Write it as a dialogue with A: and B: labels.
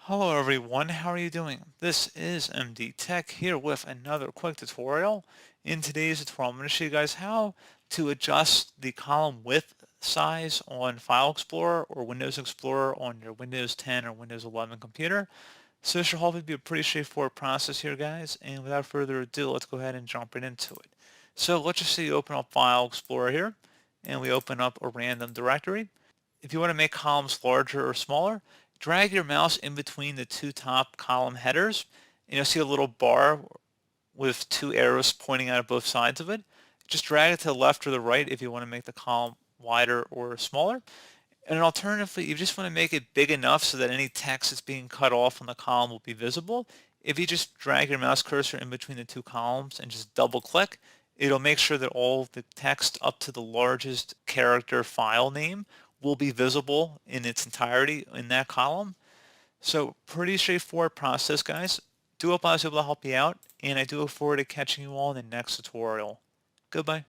A: Hello everyone, how are you doing? This is MD Tech here with another quick tutorial. In today's tutorial, I'm going to show you guys how to adjust the column width size on File Explorer or Windows Explorer on your Windows 10 or Windows 11 computer. So this should hopefully be a pretty straightforward process here, guys. And without further ado, let's go ahead and jump right into it. So let's just say you open up File Explorer here, and we open up a random directory. If you want to make columns larger or smaller, drag your mouse in between the two top column headers, and you'll see a little bar with two arrows pointing out of both sides of it. Just drag it to the left or the right if you want to make the column wider or smaller. And alternatively, you just want to make it big enough so that any text that's being cut off on the column will be visible. If you just drag your mouse cursor in between the two columns and just double click, it'll make sure that all the text up to the largest character file name will be visible in its entirety in that column. So pretty straightforward process, guys. Do hope I was able to help you out, and I do look forward to catching you all in the next tutorial. Goodbye.